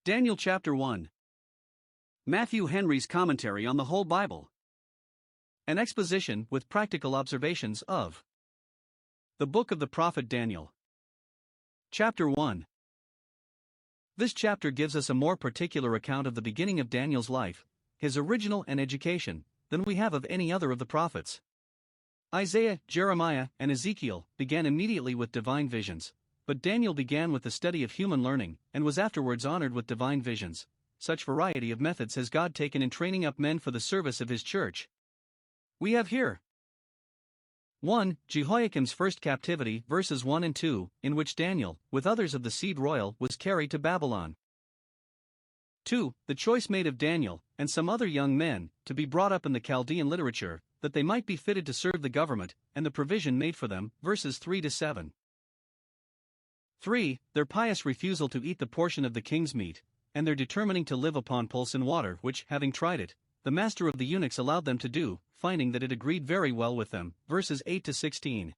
Daniel chapter 1. Matthew Henry's commentary on the whole Bible. An exposition with practical observations of the book of the prophet Daniel. Chapter 1. This chapter gives us a more particular account of the beginning of Daniel's life, his original and education, than we have of any other of the prophets. Isaiah, Jeremiah, and Ezekiel began immediately with divine visions, but Daniel began with the study of human learning, and was afterwards honored with divine visions. Such variety of methods has God taken in training up men for the service of his church. We have here 1. Jehoiakim's first captivity, verses 1 and 2, in which Daniel, with others of the seed royal, was carried to Babylon. 2. The choice made of Daniel, and some other young men, to be brought up in the Chaldean literature, that they might be fitted to serve the government, and the provision made for them, verses 3 to 7. 3. Their pious refusal to eat the portion of the king's meat, and their determining to live upon pulse and water, which, having tried it, the master of the eunuchs allowed them to do, finding that it agreed very well with them, verses 8 to 16.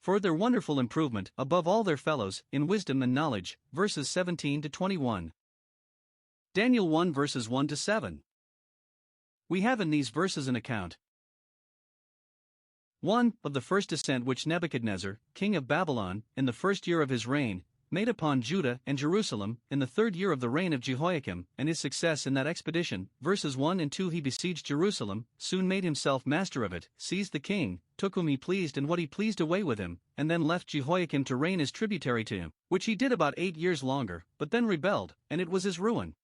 For their wonderful improvement, above all their fellows, in wisdom and knowledge, verses 17 to 21. Daniel 1 verses 1 to 7. We have in these verses an account 1. Of the first descent which Nebuchadnezzar, king of Babylon, in the first year of his reign, made upon Judah and Jerusalem, in the third year of the reign of Jehoiakim, and his success in that expedition, verses 1 and 2. He besieged Jerusalem, soon made himself master of it, seized the king, took whom he pleased and what he pleased away with him, and then left Jehoiakim to reign as tributary to him, which he did about 8 years longer, but then rebelled, and it was his ruin.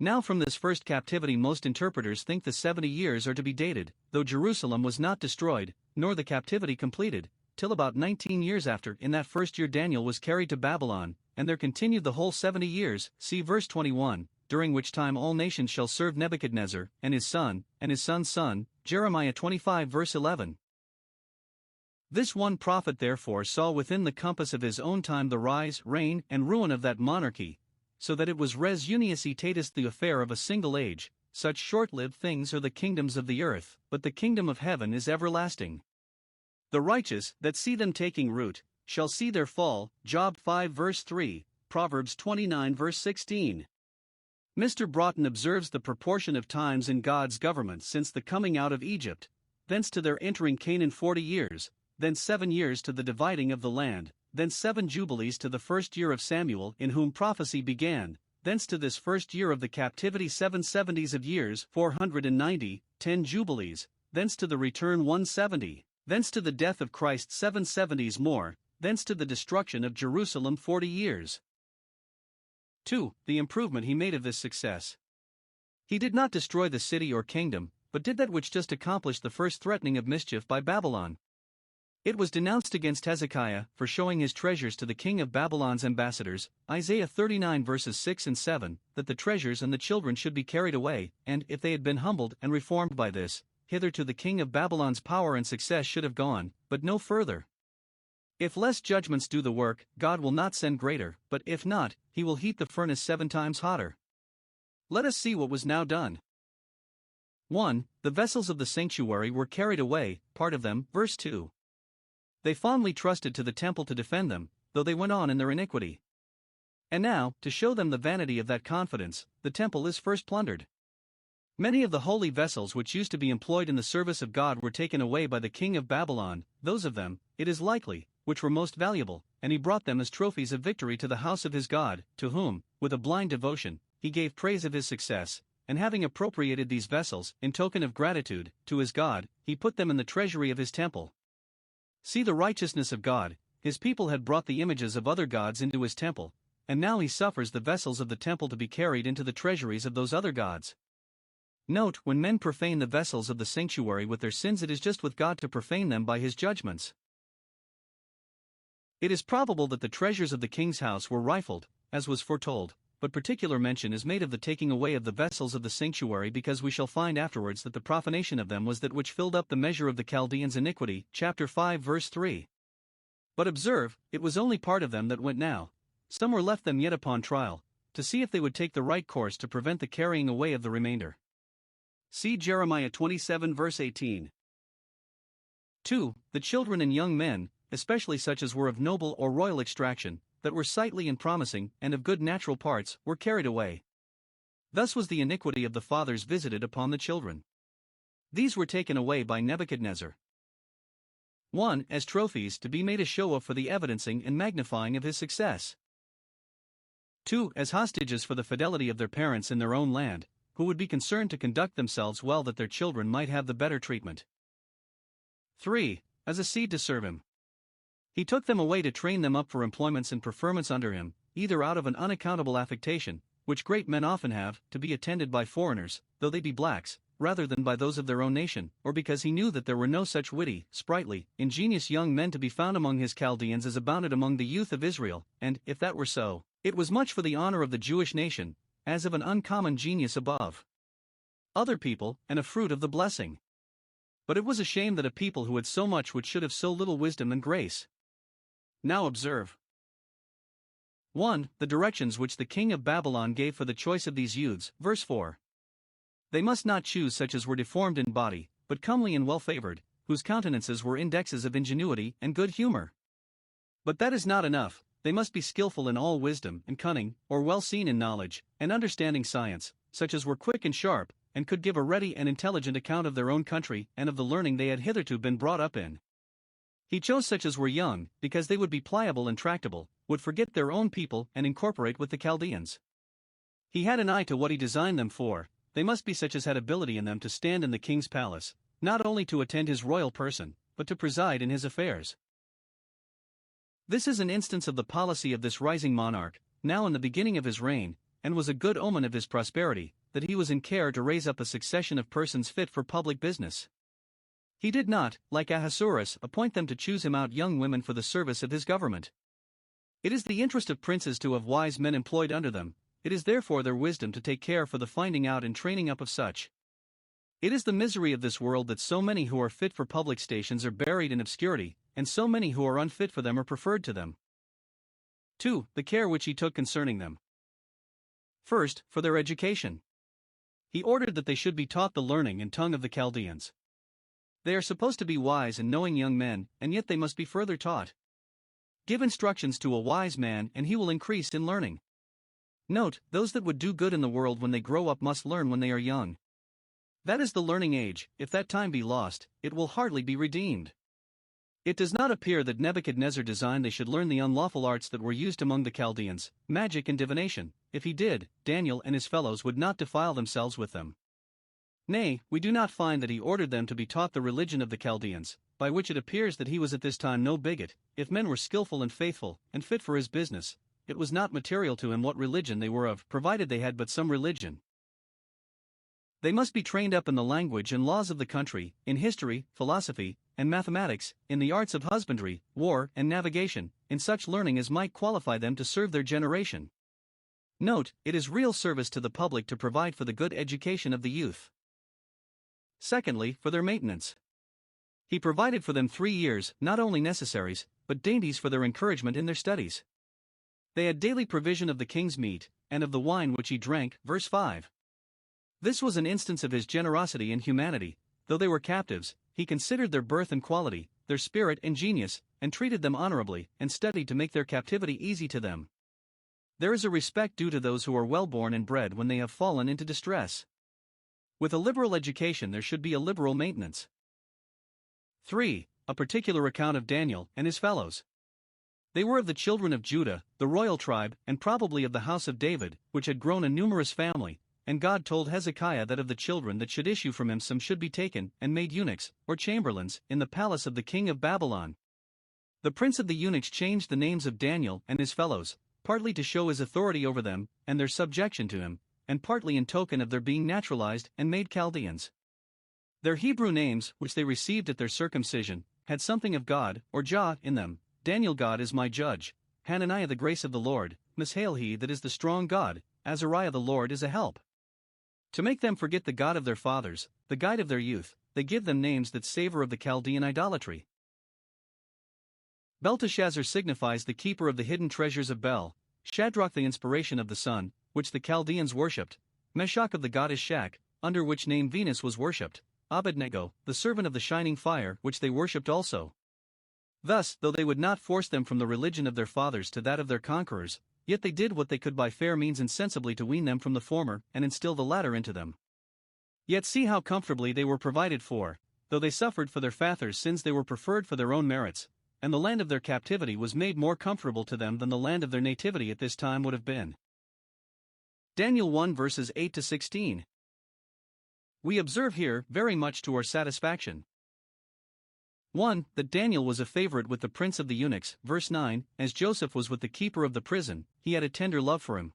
Now from this first captivity most interpreters think the 70 years are to be dated, though Jerusalem was not destroyed, nor the captivity completed, till about 19 years after. In that first year Daniel was carried to Babylon, and there continued the whole 70 years, see verse 21, during which time all nations shall serve Nebuchadnezzar, and his son's son, Jeremiah 25 verse 11. This one prophet therefore saw within the compass of his own time the rise, reign, and ruin of that monarchy, so that it was res uniacitatis, the affair of a single age. Such short-lived things are the kingdoms of the earth, but the kingdom of heaven is everlasting. The righteous, that see them taking root, shall see their fall, Job 5 verse 3, Proverbs 29 verse 16. Mr. Broughton observes the proportion of times in God's government since the coming out of Egypt, thence to their entering Canaan 40 years, then 7 years to the dividing of the land, then 7 jubilees to the first year of Samuel in whom prophecy began, thence to this first year of the captivity 7 70s of years 490, 10 jubilees, thence to the return 170, thence to the death of Christ 7 70s more, thence to the destruction of Jerusalem 40 years. 2. The improvement he made of this success. He did not destroy the city or kingdom, but did that which just accomplished the first threatening of mischief by Babylon. It was denounced against Hezekiah for showing his treasures to the king of Babylon's ambassadors, Isaiah 39 verses 6 and 7, that the treasures and the children should be carried away, and, if they had been humbled and reformed by this, hitherto the king of Babylon's power and success should have gone, but no further. If less judgments do the work, God will not send greater, but if not, he will heat the furnace 7 times hotter. Let us see what was now done. 1. The vessels of the sanctuary were carried away, part of them, verse 2. They fondly trusted to the temple to defend them, though they went on in their iniquity. And now, to show them the vanity of that confidence, the temple is first plundered. Many of the holy vessels which used to be employed in the service of God were taken away by the king of Babylon, those of them, it is likely, which were most valuable, and he brought them as trophies of victory to the house of his God, to whom, with a blind devotion, he gave praise of his success, and having appropriated these vessels, in token of gratitude, to his God, he put them in the treasury of his temple. See the righteousness of God. His people had brought the images of other gods into his temple, and now he suffers the vessels of the temple to be carried into the treasuries of those other gods. Note, when men profane the vessels of the sanctuary with their sins, it is just with God to profane them by his judgments. It is probable that the treasures of the king's house were rifled, as was foretold, but particular mention is made of the taking away of the vessels of the sanctuary, because we shall find afterwards that the profanation of them was that which filled up the measure of the Chaldeans' iniquity, chapter 5 verse 3. But observe, it was only part of them that went now. Some were left them yet upon trial, to see if they would take the right course to prevent the carrying away of the remainder. See Jeremiah 27 verse 18. 2. The children and young men, especially such as were of noble or royal extraction, that were sightly and promising, and of good natural parts, were carried away. Thus was the iniquity of the fathers visited upon the children. These were taken away by Nebuchadnezzar. 1. As trophies to be made a show of for the evidencing and magnifying of his success. 2. As hostages for the fidelity of their parents in their own land, who would be concerned to conduct themselves well that their children might have the better treatment. 3. As a seed to serve him. He took them away to train them up for employments and preferments under him, either out of an unaccountable affectation, which great men often have, to be attended by foreigners, though they be blacks, rather than by those of their own nation, or because he knew that there were no such witty, sprightly, ingenious young men to be found among his Chaldeans as abounded among the youth of Israel, and, if that were so, it was much for the honor of the Jewish nation, as of an uncommon genius above other people, and a fruit of the blessing. But it was a shame that a people who had so much which should have so little wisdom and grace. Now observe. 1. The directions which the king of Babylon gave for the choice of these youths, verse 4. They must not choose such as were deformed in body, but comely and well-favored, whose countenances were indexes of ingenuity and good humor. But that is not enough, they must be skillful in all wisdom and cunning, or well seen in knowledge, and understanding science, such as were quick and sharp, and could give a ready and intelligent account of their own country and of the learning they had hitherto been brought up in. He chose such as were young, because they would be pliable and tractable, would forget their own people and incorporate with the Chaldeans. He had an eye to what he designed them for. They must be such as had ability in them to stand in the king's palace, not only to attend his royal person, but to preside in his affairs. This is an instance of the policy of this rising monarch, now in the beginning of his reign, and was a good omen of his prosperity, that he was in care to raise up a succession of persons fit for public business. He did not, like Ahasuerus, appoint them to choose him out young women for the service of his government. It is the interest of princes to have wise men employed under them. It is therefore their wisdom to take care for the finding out and training up of such. It is the misery of this world that so many who are fit for public stations are buried in obscurity, and so many who are unfit for them are preferred to them. 2. The care which he took concerning them. First, for their education. He ordered that they should be taught the learning and tongue of the Chaldeans. They are supposed to be wise and knowing young men, and yet they must be further taught. Give instructions to a wise man and he will increase in learning. Note, those that would do good in the world when they grow up must learn when they are young. That is the learning age. If that time be lost, it will hardly be redeemed. It does not appear that Nebuchadnezzar designed they should learn the unlawful arts that were used among the Chaldeans, magic and divination. If he did, Daniel and his fellows would not defile themselves with them. Nay, we do not find that he ordered them to be taught the religion of the Chaldeans, by which it appears that he was at this time no bigot. If men were skillful and faithful, and fit for his business, it was not material to him what religion they were of, provided they had but some religion. They must be trained up in the language and laws of the country, in history, philosophy, and mathematics, in the arts of husbandry, war, and navigation, in such learning as might qualify them to serve their generation. Note, it is real service to the public to provide for the good education of the youth. Secondly, for their maintenance. He provided for them 3 years, not only necessaries, but dainties for their encouragement in their studies. They had daily provision of the king's meat, and of the wine which he drank, verse 5. This was an instance of his generosity and humanity. Though they were captives, he considered their birth and quality, their spirit and genius, and treated them honorably, and studied to make their captivity easy to them. There is a respect due to those who are well born and bred when they have fallen into distress. With a liberal education there should be a liberal maintenance. 3. A particular account of Daniel and his fellows. They were of the children of Judah, the royal tribe, and probably of the house of David, which had grown a numerous family, and God told Hezekiah that of the children that should issue from him some should be taken, and made eunuchs, or chamberlains, in the palace of the king of Babylon. The prince of the eunuchs changed the names of Daniel and his fellows, partly to show his authority over them, and their subjection to him, and partly in token of their being naturalized and made Chaldeans. Their Hebrew names, which they received at their circumcision, had something of God, or Jah, in them. Daniel, God is my judge; Hananiah, the grace of the Lord; Mishael, he that is the strong God; Azariah, the Lord is a help. To make them forget the God of their fathers, the guide of their youth, they give them names that savor of the Chaldean idolatry. Belteshazzar signifies the keeper of the hidden treasures of Bel, Shadrach the inspiration of the sun, which the Chaldeans worshipped, Meshach of the goddess Shak, under which name Venus was worshipped, Abednego, the servant of the shining fire, which they worshipped also. Thus, though they would not force them from the religion of their fathers to that of their conquerors, yet they did what they could by fair means insensibly to wean them from the former and instill the latter into them. Yet see how comfortably they were provided for. Though they suffered for their fathers' sins, they were preferred for their own merits, and the land of their captivity was made more comfortable to them than the land of their nativity at this time would have been. Daniel 1 verses 8 to 16. We observe here, very much to our satisfaction. 1. That Daniel was a favorite with the prince of the eunuchs, verse 9, as Joseph was with the keeper of the prison, he had a tender love for him.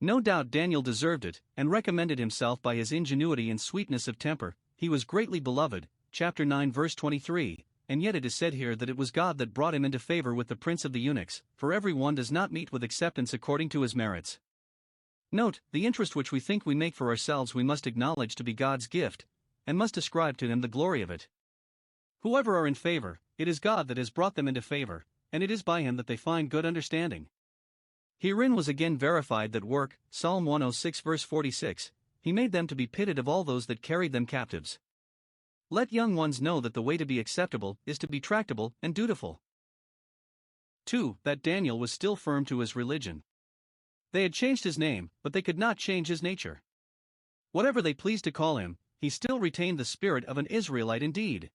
No doubt Daniel deserved it, and recommended himself by his ingenuity and sweetness of temper. He was greatly beloved, chapter 9 verse 23, and yet it is said here that it was God that brought him into favor with the prince of the eunuchs, for every one does not meet with acceptance according to his merits. Note, the interest which we think we make for ourselves we must acknowledge to be God's gift, and must ascribe to him the glory of it. Whoever are in favor, it is God that has brought them into favor, and it is by him that they find good understanding. Herein was again verified that work, Psalm 106 verse 46, he made them to be pitied of all those that carried them captives. Let young ones know that the way to be acceptable is to be tractable and dutiful. 2. That Daniel was still firm to his religion. They had changed his name, but they could not change his nature. Whatever they pleased to call him, he still retained the spirit of an Israelite indeed.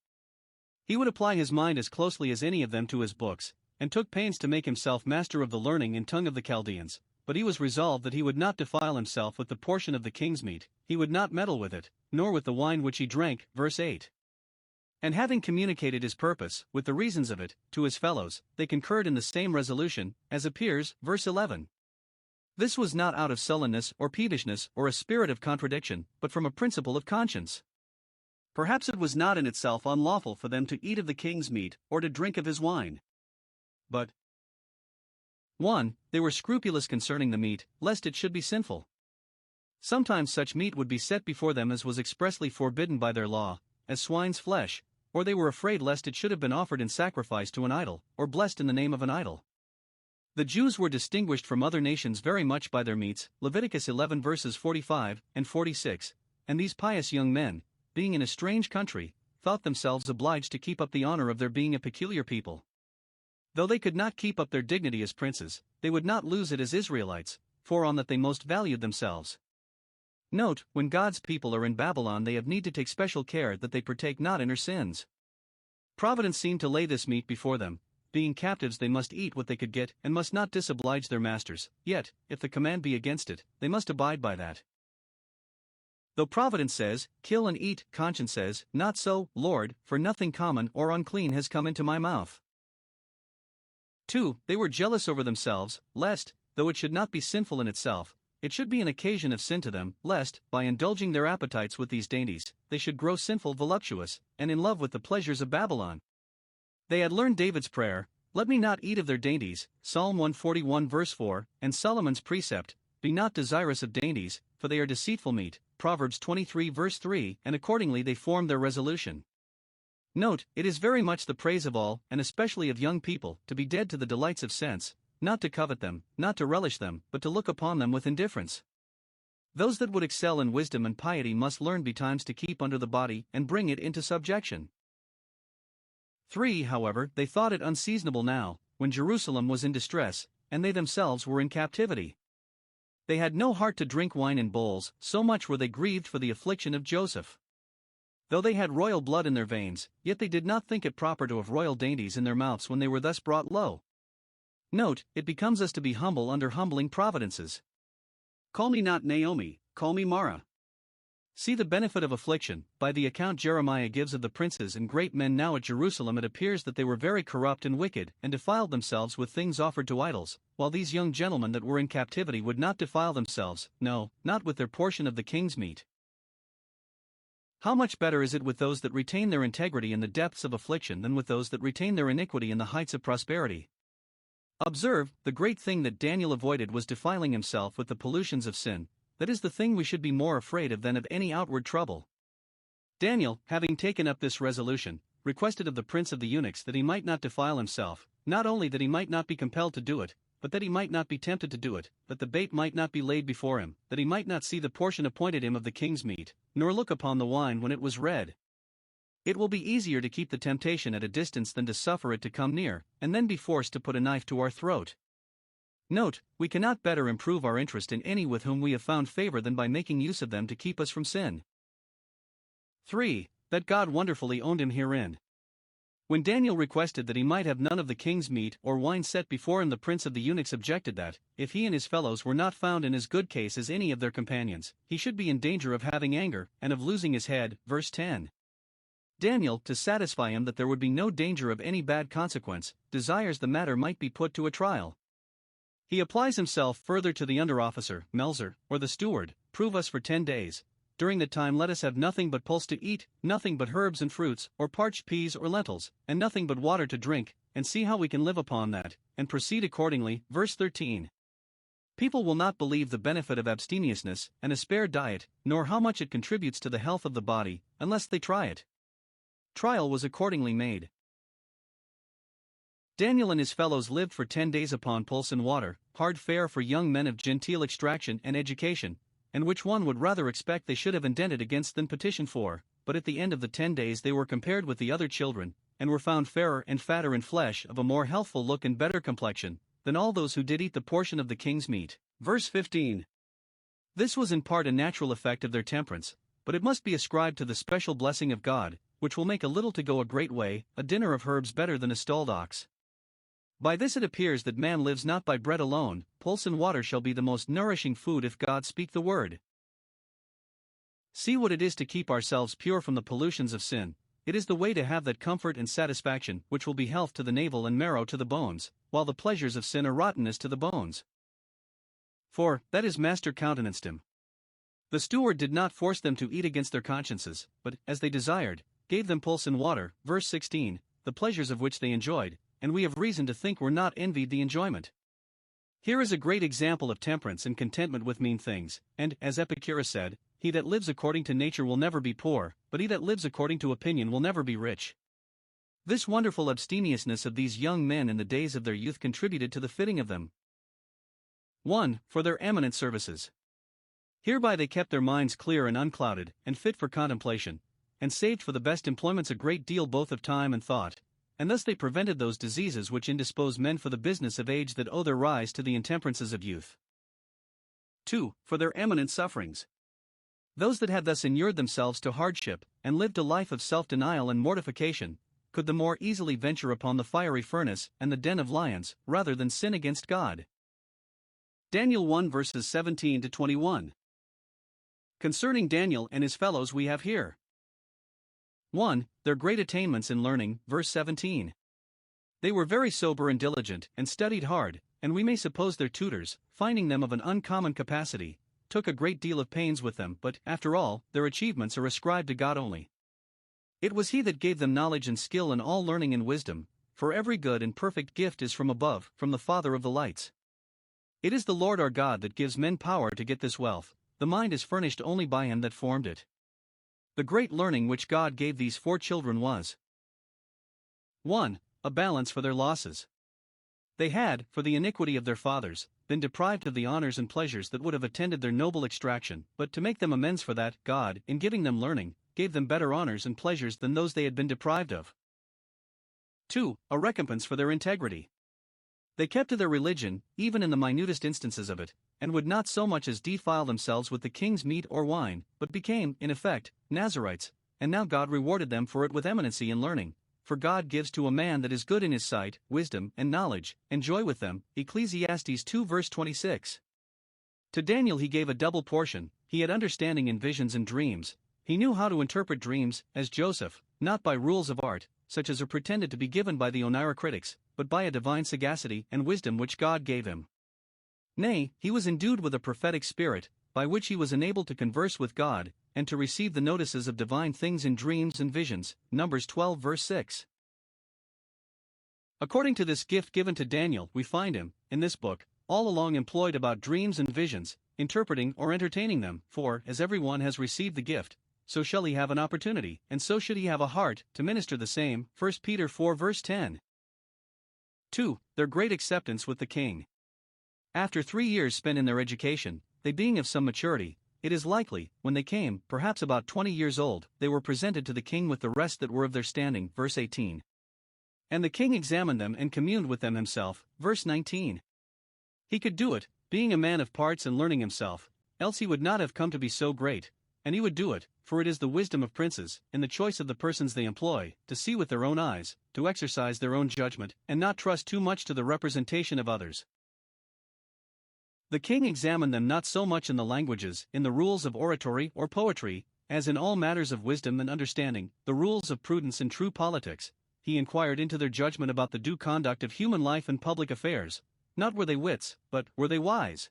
He would apply his mind as closely as any of them to his books, and took pains to make himself master of the learning and tongue of the Chaldeans, but he was resolved that he would not defile himself with the portion of the king's meat, he would not meddle with it, nor with the wine which he drank, verse 8. And having communicated his purpose, with the reasons of it, to his fellows, they concurred in the same resolution, as appears, verse 11. This was not out of sullenness or peevishness or a spirit of contradiction, but from a principle of conscience. Perhaps it was not in itself unlawful for them to eat of the king's meat, or to drink of his wine. But 1. They were scrupulous concerning the meat, lest it should be sinful. Sometimes such meat would be set before them as was expressly forbidden by their law, as swine's flesh, or they were afraid lest it should have been offered in sacrifice to an idol, or blessed in the name of an idol. The Jews were distinguished from other nations very much by their meats, Leviticus 11 verses 45 and 46, and these pious young men, being in a strange country, thought themselves obliged to keep up the honor of their being a peculiar people. Though they could not keep up their dignity as princes, they would not lose it as Israelites, for on that they most valued themselves. Note, when God's people are in Babylon they have need to take special care that they partake not in her sins. Providence seemed to lay this meat before them. Being captives they must eat what they could get and must not disoblige their masters, yet, if the command be against it, they must abide by that. Though Providence says, kill and eat, conscience says, not so, Lord, for nothing common or unclean has come into my mouth. 2. They were jealous over themselves, lest, though it should not be sinful in itself, it should be an occasion of sin to them, lest, by indulging their appetites with these dainties, they should grow sinful, voluptuous, and in love with the pleasures of Babylon. They had learned David's prayer, let me not eat of their dainties, Psalm 141 verse 4, and Solomon's precept, be not desirous of dainties, for they are deceitful meat, Proverbs 23 verse 3, and accordingly they formed their resolution. Note, it is very much the praise of all, and especially of young people, to be dead to the delights of sense, not to covet them, not to relish them, but to look upon them with indifference. Those that would excel in wisdom and piety must learn betimes to keep under the body and bring it into subjection. 3. However, they thought it unseasonable now, when Jerusalem was in distress, and they themselves were in captivity. They had no heart to drink wine in bowls, so much were they grieved for the affliction of Joseph. Though they had royal blood in their veins, yet they did not think it proper to have royal dainties in their mouths when they were thus brought low. Note, it becomes us to be humble under humbling providences. Call me not Naomi, call me Mara. See the benefit of affliction. By the account Jeremiah gives of the princes and great men now at Jerusalem, it appears that they were very corrupt and wicked, and defiled themselves with things offered to idols, while these young gentlemen that were in captivity would not defile themselves, no, not with their portion of the king's meat. How much better is it with those that retain their integrity in the depths of affliction than with those that retain their iniquity in the heights of prosperity? Observe, the great thing that Daniel avoided was defiling himself with the pollutions of sin. That is the thing we should be more afraid of than of any outward trouble. Daniel, having taken up this resolution, requested of the prince of the eunuchs that he might not defile himself, not only that he might not be compelled to do it, but that he might not be tempted to do it, that the bait might not be laid before him, that he might not see the portion appointed him of the king's meat, nor look upon the wine when it was red. It will be easier to keep the temptation at a distance than to suffer it to come near, and then be forced to put a knife to our throat. Note, we cannot better improve our interest in any with whom we have found favor than by making use of them to keep us from sin. 3. That God wonderfully owned him herein. When Daniel requested that he might have none of the king's meat or wine set before him, the prince of the eunuchs objected that, if he and his fellows were not found in as good case as any of their companions, he should be in danger of having anger, and of losing his head. Verse 10. Daniel, to satisfy him that there would be no danger of any bad consequence, desires the matter might be put to a trial. He applies himself further to the under-officer, Melzer, or the steward, prove us for 10 days. During the time let us have nothing but pulse to eat, nothing but herbs and fruits, or parched peas or lentils, and nothing but water to drink, and see how we can live upon that, and proceed accordingly. Verse 13. People will not believe the benefit of abstemiousness and a spare diet, nor how much it contributes to the health of the body, unless they try it. Trial was accordingly made. Daniel and his fellows lived for 10 days upon pulse and water, hard fare for young men of genteel extraction and education, and which one would rather expect they should have indented against than petition for, but at the end of the 10 days they were compared with the other children, and were found fairer and fatter in flesh, of a more healthful look and better complexion, than all those who did eat the portion of the king's meat. Verse 15. This was in part a natural effect of their temperance, but it must be ascribed to the special blessing of God, which will make a little to go a great way, a dinner of herbs better than a stalled ox. By this it appears that man lives not by bread alone, pulse and water shall be the most nourishing food if God speak the word. See what it is to keep ourselves pure from the pollutions of sin. It is the way to have that comfort and satisfaction which will be health to the navel and marrow to the bones, while the pleasures of sin are rottenness to the bones. For, that his master countenanced him. The steward did not force them to eat against their consciences, but, as they desired, gave them pulse and water. Verse 16, the pleasures of which they enjoyed, and we have reason to think were not envied the enjoyment. Here is a great example of temperance and contentment with mean things, and, as Epicurus said, he that lives according to nature will never be poor, but he that lives according to opinion will never be rich. This wonderful abstemiousness of these young men in the days of their youth contributed to the fitting of them. 1. For their eminent services. Hereby they kept their minds clear and unclouded, and fit for contemplation, and saved for the best employments a great deal both of time and thought, and thus they prevented those diseases which indispose men for the business of age that owe their rise to the intemperances of youth. 2. For their eminent sufferings. Those that had thus inured themselves to hardship, and lived a life of self-denial and mortification, could the more easily venture upon the fiery furnace and the den of lions, rather than sin against God. Daniel 1 verses 17 to 21. Concerning Daniel and his fellows we have here. 1. Their great attainments in learning, verse 17. They were very sober and diligent, and studied hard, and we may suppose their tutors, finding them of an uncommon capacity, took a great deal of pains with them, but, after all, their achievements are ascribed to God only. It was He that gave them knowledge and skill in all learning and wisdom, for every good and perfect gift is from above, from the Father of the lights. It is the Lord our God that gives men power to get this wealth, the mind is furnished only by Him that formed it. The great learning which God gave these 4 children was 1. A balance for their losses. They had, for the iniquity of their fathers, been deprived of the honors and pleasures that would have attended their noble extraction, but to make them amends for that, God, in giving them learning, gave them better honors and pleasures than those they had been deprived of. 2. A recompense for their integrity. They kept to their religion, even in the minutest instances of it, and would not so much as defile themselves with the king's meat or wine, but became, in effect, Nazarites, and now God rewarded them for it with eminency in learning, for God gives to a man that is good in his sight, wisdom and knowledge, and joy with them, Ecclesiastes 2 verse 26. To Daniel He gave a double portion, he had understanding in visions and dreams, he knew how to interpret dreams, as Joseph, not by rules of art, such as are pretended to be given by the Oneirocritics, but by a divine sagacity and wisdom which God gave him. Nay, he was endued with a prophetic spirit, by which he was enabled to converse with God, and to receive the notices of divine things in dreams and visions, Numbers 12 verse 6. According to this gift given to Daniel, we find him, in this book, all along employed about dreams and visions, interpreting or entertaining them, for, as every one has received the gift, so shall he have an opportunity, and so should he have a heart, to minister the same, 1 Peter 4 verse 10. 2. Their great acceptance with the king. After 3 years spent in their education, they being of some maturity, it is likely, when they came, perhaps about 20 years old, they were presented to the king with the rest that were of their standing. Verse 18. And the king examined them and communed with them himself. Verse 19. He could do it, being a man of parts and learning himself, else he would not have come to be so great, and he would do it, for it is the wisdom of princes, in the choice of the persons they employ, to see with their own eyes, to exercise their own judgment, and not trust too much to the representation of others. The king examined them not so much in the languages, in the rules of oratory or poetry, as in all matters of wisdom and understanding, the rules of prudence and true politics. He inquired into their judgment about the due conduct of human life and public affairs. Not were they wits, but were they wise?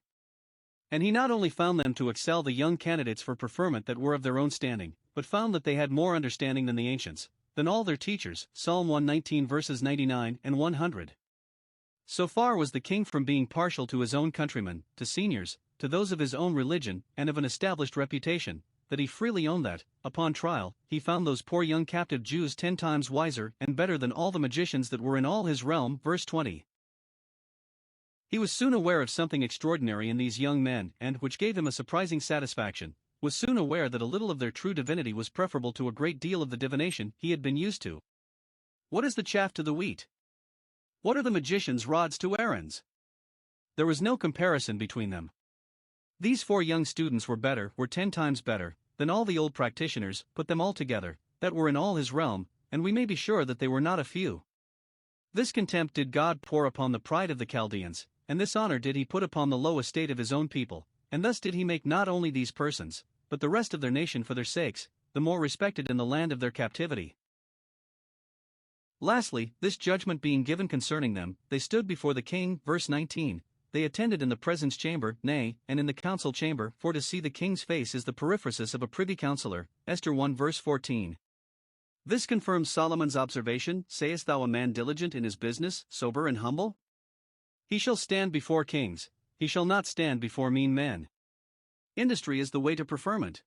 And he not only found them to excel the young candidates for preferment that were of their own standing, but found that they had more understanding than the ancients, than all their teachers. Psalm 119 verses 99 and 100. So far was the king from being partial to his own countrymen, to seniors, to those of his own religion and of an established reputation, that he freely owned that, upon trial, he found those poor young captive Jews 10 times wiser and better than all the magicians that were in all his realm. Verse 20. He was soon aware of something extraordinary in these young men, and, which gave him a surprising satisfaction, was soon aware that a little of their true divinity was preferable to a great deal of the divination he had been used to. What is the chaff to the wheat? What are the magician's rods to Aaron's? There was no comparison between them. These 4 young students were 10 times better, than all the old practitioners, put them all together, that were in all his realm, and we may be sure that they were not a few. This contempt did God pour upon the pride of the Chaldeans, and this honor did he put upon the low estate of his own people, and thus did he make not only these persons, but the rest of their nation for their sakes, the more respected in the land of their captivity. Lastly, this judgment being given concerning them, they stood before the king. Verse 19. They attended in the presence chamber, nay, and in the council chamber, for to see the king's face is the periphrasis of a privy councillor. Esther 1 verse 14. This confirms Solomon's observation, sayest thou a man diligent in his business, sober and humble? He shall stand before kings, he shall not stand before mean men. Industry is the way to preferment.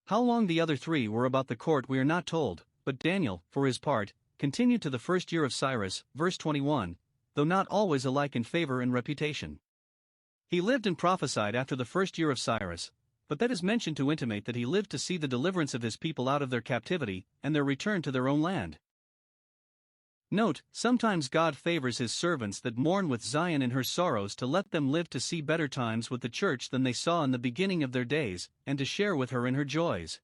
How long the other 3 were about the court we are not told, but Daniel, for his part, continued to the first year of Cyrus. Verse 21. Though not always alike in favor and reputation. He lived and prophesied after the first year of Cyrus, but that is mentioned to intimate that he lived to see the deliverance of his people out of their captivity, and their return to their own land. Note, sometimes God favors his servants that mourn with Zion in her sorrows to let them live to see better times with the church than they saw in the beginning of their days, and to share with her in her joys.